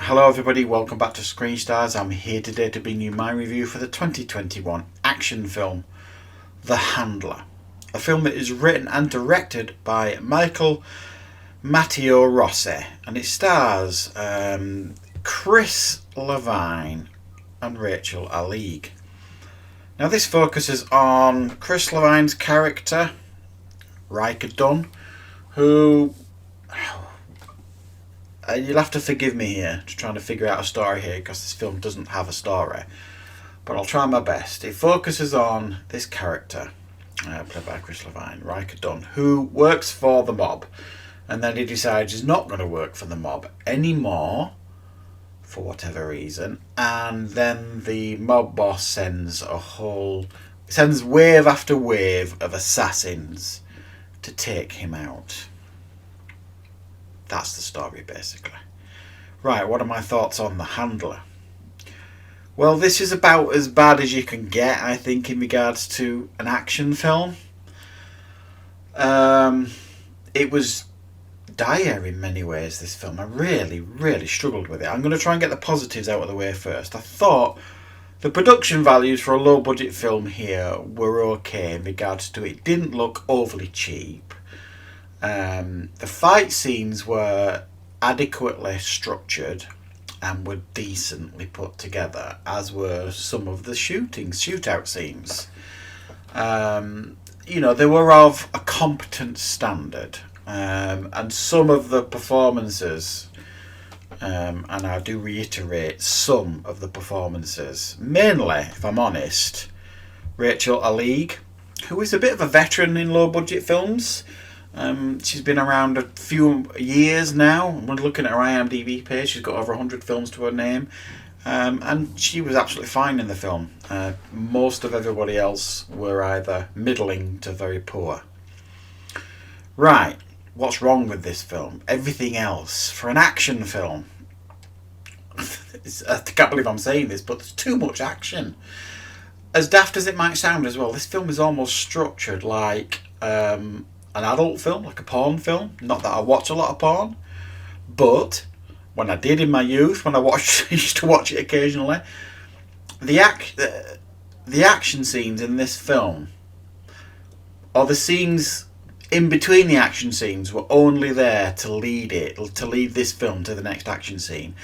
Hello everybody, welcome back to Screenstars. I'm here today to bring you my review for the 2021 action film, The Handler. A film that is written and directed by Michael Matteo Rossi, and it stars Chris Levine and Rachel Alleg. Now this focuses on Chris Levine's character, Riker Dunn, who... you'll have to forgive me here, just trying to figure out a story here, because this film doesn't have a story. But I'll try my best. It focuses on this character, played by Chris Levine, Riker Dunn, who works for the mob. And then he decides he's not going to work for the mob anymore, for whatever reason. And then the mob boss sends wave after wave of assassins to take him out. That's the story, basically. Right, what are my thoughts on The Handler? Well, this is about as bad as you can get, I think, in regards to an action film. It was dire in many ways, this film. I really struggled with it. I'm going to try and get the positives out of the way first. I thought the production values for a low-budget film here were okay in regards to it. Didn't look overly cheap. The fight scenes were adequately structured and were decently put together, as were some of the shootout scenes. They were of a competent standard, and some of the performances, and I do reiterate, some of the performances, mainly, if I'm honest, Rachel Alleg, who is a bit of a veteran in low-budget films. She's been around a few years now. We're looking at her IMDb page. She's got over 100 films to her name. And she was absolutely fine in the film. Most of everybody else were either middling to very poor. Right, what's wrong with this film? Everything else. For an action film, I can't believe I'm saying this, but there's too much action. As daft as it might sound as well, this film is almost structured like... an adult film, like a porn film. Not that I watch a lot of porn, but when I did in my youth, when I used to watch it occasionally, the action scenes in this film, or the scenes in between the action scenes, were only there to lead this film to the next action scene,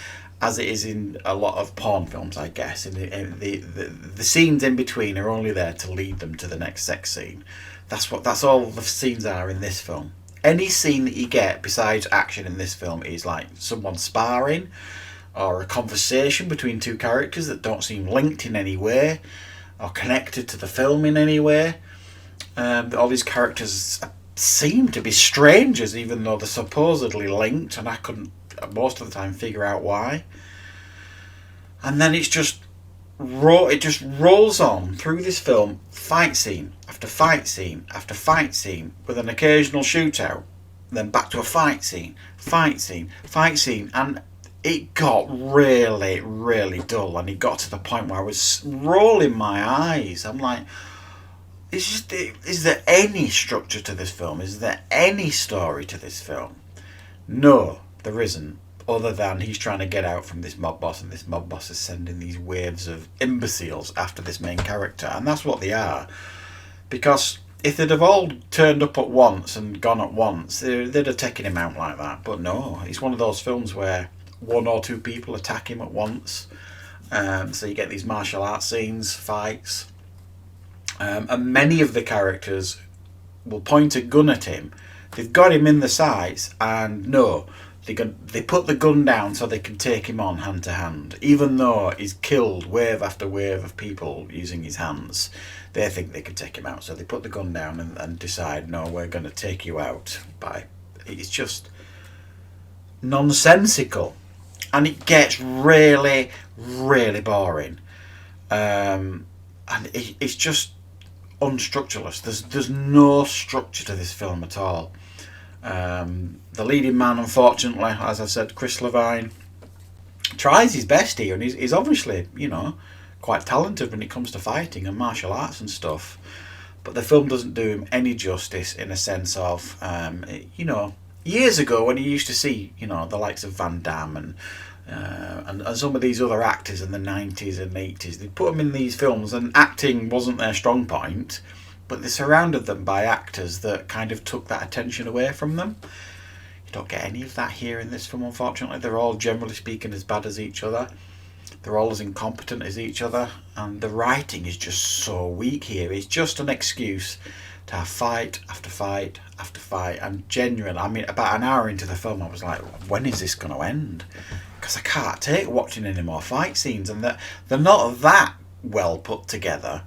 as it is in a lot of porn films, I guess. The scenes in between are only there to lead them to the next sex scene. That's all the scenes are in this film. Any scene that you get besides action in this film is like someone sparring, or a conversation between two characters that don't seem linked in any way, or connected to the film in any way. All these characters seem to be strangers, even though they're supposedly linked, and I couldn't most of the time figure out why. And then it just rolls on through this film, fight scene after fight scene after fight scene, with an occasional shootout, then back to a fight scene, and it got really dull, and it got to the point where I was rolling my eyes. I'm like, is there any structure to this film? Is there any story to this film? No, there isn't. Other than he's trying to get out from this mob boss, and this mob boss is sending these waves of imbeciles after this main character. And that's what they are. Because if they'd have all turned up at once and gone at once, they'd have taken him out like that. But no, it's one of those films where one or two people attack him at once. So you get these martial arts scenes, fights. And many of the characters will point a gun at him. They've got him in the sights, and no... They put the gun down so they can take him on hand to hand. Even though he's killed wave after wave of people using his hands, they think they can take him out. So they put the gun down and decide, no, we're going to take you out. It's just nonsensical. And it gets really boring. And it's just unstructureless. There's no structure to this film at all. The leading man, unfortunately, as I said, Chris Levine, tries his best here, and he's obviously, quite talented when it comes to fighting and martial arts and stuff. But the film doesn't do him any justice in a sense of, years ago when you used to see, the likes of Van Damme and And some of these other actors in the 90s and 80s, they put them in these films and acting wasn't their strong point, but they surrounded them by actors that kind of took that attention away from them. You don't get any of that here in this film, unfortunately. They're all, generally speaking, as bad as each other. They're all as incompetent as each other, and the writing is just so weak here. It's just an excuse to have fight after fight after fight. And genuine, I mean, about an hour into the film, I was like, when is this going to end? Because I can't take watching any more fight scenes, and they're not that well put together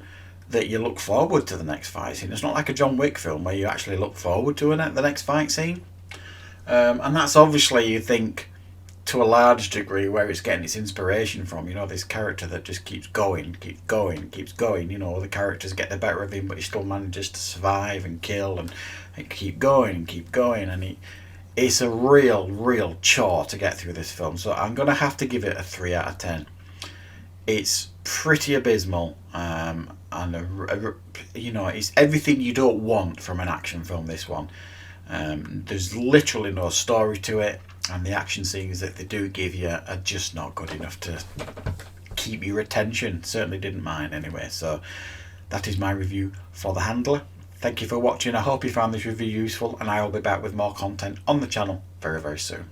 that you look forward to the next fight scene. It's not like a John Wick film where you actually look forward to the next fight scene. And that's obviously, you think, to a large degree where it's getting its inspiration from. You know, this character that just keeps going. You know, the characters get the better of him, but he still manages to survive and kill and keep going. And it's a real chore to get through this film. So I'm going to have to give it a 3 out of 10. It's pretty abysmal. You know, it's everything you don't want from an action film, this one. There's literally no story to it, and the action scenes that they do give you are just not good enough to keep your attention. Certainly didn't mine anyway. So that is my review for The Handler. Thank you for watching. I hope you found this review useful, and I will be back with more content on the channel very soon.